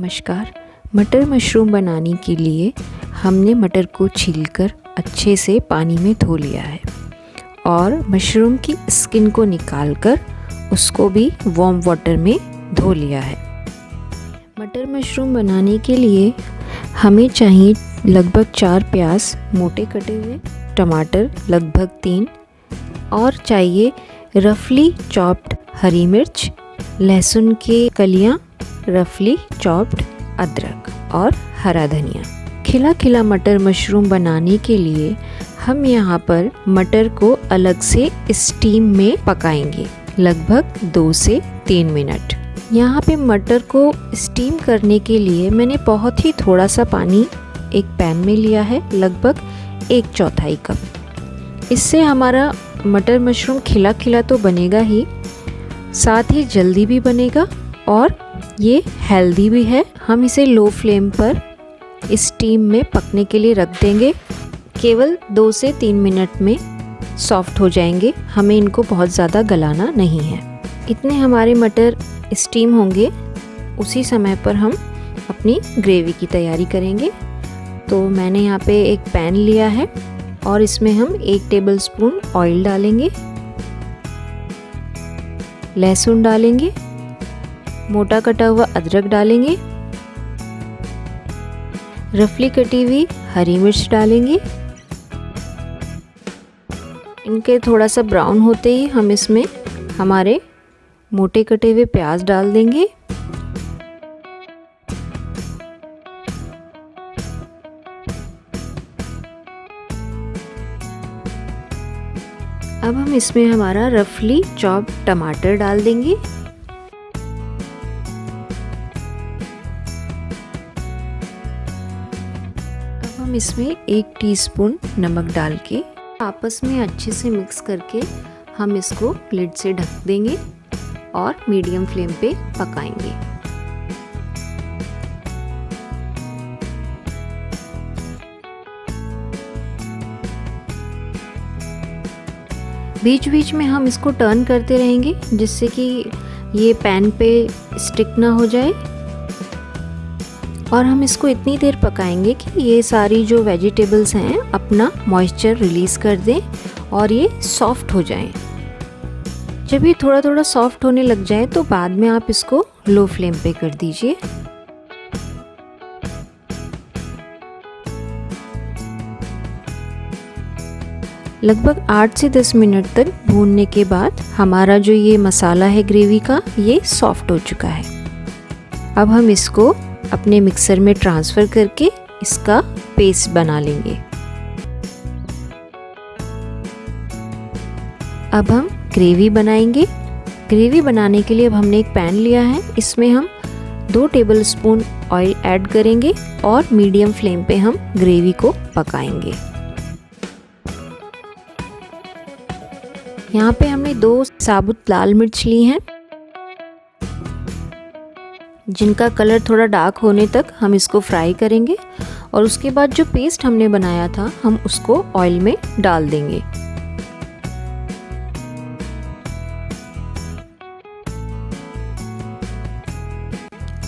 नमस्कार। मटर मशरूम बनाने के लिए हमने मटर को छीलकर अच्छे से पानी में धो लिया है और मशरूम की स्किन को निकालकर उसको भी वार्म वाटर में धो लिया है। मटर मशरूम बनाने के लिए हमें चाहिए लगभग 4 प्याज मोटे कटे हुए, टमाटर लगभग 3 और चाहिए रफली चॉप्ड हरी मिर्च, लहसुन की कलियाँ, रफली चॉप्ड अदरक और हरा धनिया। खिला खिला मटर मशरूम बनाने के लिए हम यहाँ पर मटर को अलग से स्टीम में पकाएंगे लगभग 2 से 3 मिनट। यहाँ पे मटर को स्टीम करने के लिए मैंने बहुत ही थोड़ा सा पानी एक पैन में लिया है, लगभग 1/4 कप। इससे हमारा मटर मशरूम खिला खिला तो बनेगा ही, साथ ही जल्दी भी बनेगा और ये हेल्दी भी है। हम इसे लो फ्लेम पर स्टीम में पकने के लिए रख देंगे। केवल 2 से 3 मिनट में सॉफ्ट हो जाएंगे, हमें इनको बहुत ज़्यादा गलाना नहीं है। इतने हमारे मटर स्टीम होंगे, उसी समय पर हम अपनी ग्रेवी की तैयारी करेंगे। तो मैंने यहाँ पे एक पैन लिया है और इसमें हम 1 टेबलस्पून ऑयल डालेंगे, लहसुन डालेंगे, मोटा कटा हुआ अदरक डालेंगे, रफली कटी हुई हरी मिर्च डालेंगे। इनके थोड़ा सा ब्राउन होते ही हम इसमें हमारे मोटे कटे हुए प्याज डाल देंगे। अब हम इसमें हमारा रफली चॉप टमाटर डाल देंगे। अब हम इसमें 1 टीस्पून नमक डाल के आपस में अच्छे से मिक्स करके हम इसको लिड से ढक देंगे और मीडियम फ्लेम पे पकाएंगे। बीच बीच में हम इसको टर्न करते रहेंगे जिससे कि ये पैन पे स्टिक ना हो जाए और हम इसको इतनी देर पकाएंगे कि ये सारी जो वेजिटेबल्स हैं अपना मॉइस्चर रिलीज़ कर दें और ये सॉफ्ट हो जाएं। जब ये थोड़ा थोड़ा सॉफ्ट होने लग जाए तो बाद में आप इसको लो फ्लेम पे कर दीजिए। लगभग 8 से 10 मिनट तक भूनने के बाद हमारा जो ये मसाला है ग्रेवी का, ये सॉफ्ट हो चुका है। अब हम इसको अपने मिक्सर में ट्रांसफ़र करके इसका पेस्ट बना लेंगे। अब हम ग्रेवी बनाएंगे। ग्रेवी बनाने के लिए अब हमने एक पैन लिया है, इसमें हम 2 टेबलस्पून ऑयल ऐड करेंगे और मीडियम फ्लेम पे हम ग्रेवी को पकाएंगे। यहाँ पे हमने 2 साबुत लाल मिर्च ली हैं, जिनका कलर थोड़ा डार्क होने तक हम इसको फ्राई करेंगे और उसके बाद जो पेस्ट हमने बनाया था हम उसको ऑयल में डाल देंगे।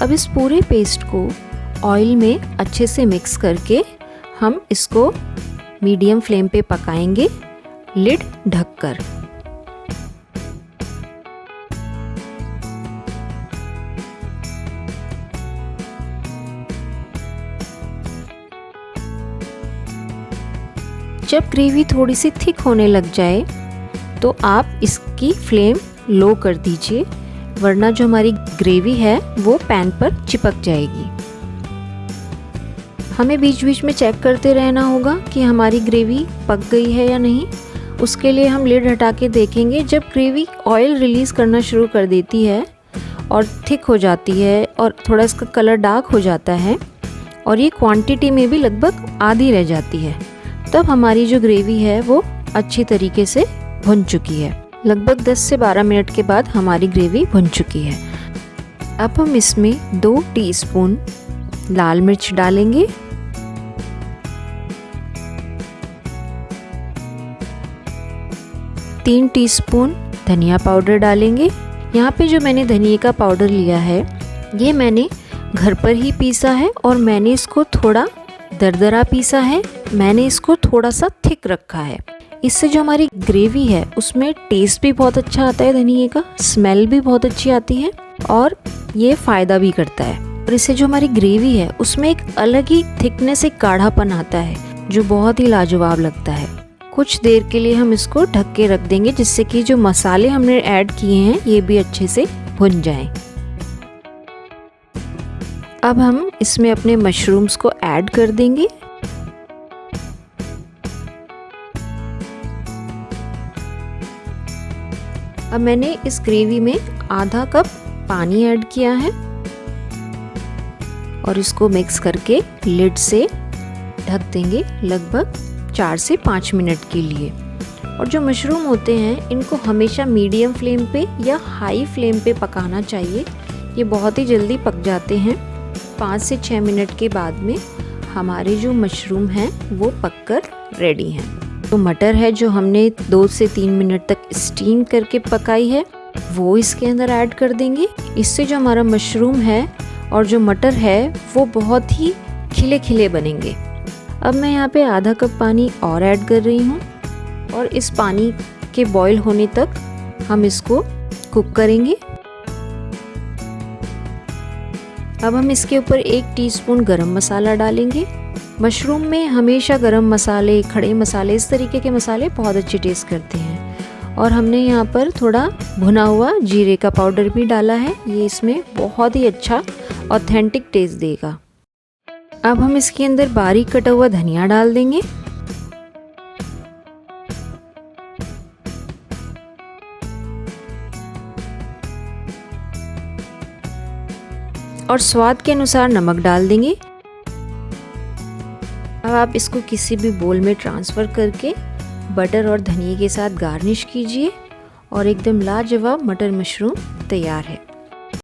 अब इस पूरे पेस्ट को ऑयल में अच्छे से मिक्स करके हम इसको मीडियम फ्लेम पे पकाएंगे, लिड ढककर। जब ग्रेवी थोड़ी सी थिक होने लग जाए तो आप इसकी फ्लेम लो कर दीजिए, वरना जो हमारी ग्रेवी है वो पैन पर चिपक जाएगी। हमें बीच बीच में चेक करते रहना होगा कि हमारी ग्रेवी पक गई है या नहीं। उसके लिए हम लिड हटा के देखेंगे। जब ग्रेवी ऑयल रिलीज़ करना शुरू कर देती है और थिक हो जाती है और थोड़ा इसका कलर डार्क हो जाता है और ये क्वांटिटी में भी लगभग आधी रह जाती है, तब हमारी जो ग्रेवी है वो अच्छी तरीके से भुन चुकी है। लगभग 10 से 12 मिनट के बाद हमारी ग्रेवी भुन चुकी है। अब हम इसमें 2 टीस्पून लाल मिर्च डालेंगे, 3 टीस्पून धनिया पाउडर डालेंगे। यहाँ पे जो मैंने धनिया का पाउडर लिया है ये मैंने घर पर ही पीसा है और मैंने इसको थोड़ा दरदरा पीसा है। मैंने इसको थोड़ा सा थिक रखा है। इससे जो हमारी ग्रेवी है उसमें टेस्ट भी बहुत अच्छा आता है धनिए का, स्मेल भी बहुत अच्छी आती है और ये फ़ायदा भी करता है। और इससे जो हमारी ग्रेवी है उसमें एक अलग ही थिकनेस, एक गाढ़ापन आता है जो बहुत ही लाजवाब लगता है। कुछ देर के लिए हम इसको ढक के रख देंगे जिससे कि जो मसाले हमने ऐड किए हैं ये भी अच्छे से भुन जाएं। अब हम इसमें अपने मशरूम्स को ऐड कर देंगे। अब मैंने इस ग्रेवी में आधा कप पानी ऐड किया है और इसको मिक्स करके लिड से ढक देंगे लगभग 4 से 5 मिनट के लिए। और जो मशरूम होते हैं इनको हमेशा मीडियम फ्लेम पे या हाई फ्लेम पे पकाना चाहिए, ये बहुत ही जल्दी पक जाते हैं। 5 से 6 मिनट के बाद में हमारे जो मशरूम हैं वो पककर रेडी हैं। तो मटर है जो हमने 2 से 3 मिनट तक स्टीम करके पकाई है वो इसके अंदर ऐड कर देंगे। इससे जो हमारा मशरूम है और जो मटर है वो बहुत ही खिले खिले बनेंगे। अब मैं यहाँ पे आधा कप पानी और ऐड कर रही हूँ और इस पानी के बॉईल होने तक हम इसको कुक करेंगे। अब हम इसके ऊपर 1 टीस्पून गरम मसाला डालेंगे। मशरूम में हमेशा गरम मसाले, खड़े मसाले, इस तरीके के मसाले बहुत अच्छे टेस्ट करते हैं। और हमने यहाँ पर थोड़ा भुना हुआ जीरे का पाउडर भी डाला है, ये इसमें बहुत ही अच्छा ऑथेंटिक टेस्ट देगा। अब हम इसके अंदर बारीक कटा हुआ धनिया डाल देंगे और स्वाद के अनुसार नमक डाल देंगे। अब आप इसको किसी भी बोल में ट्रांसफ़र करके बटर और धनिए के साथ गार्निश कीजिए और एकदम लाजवाब मटर मशरूम तैयार है।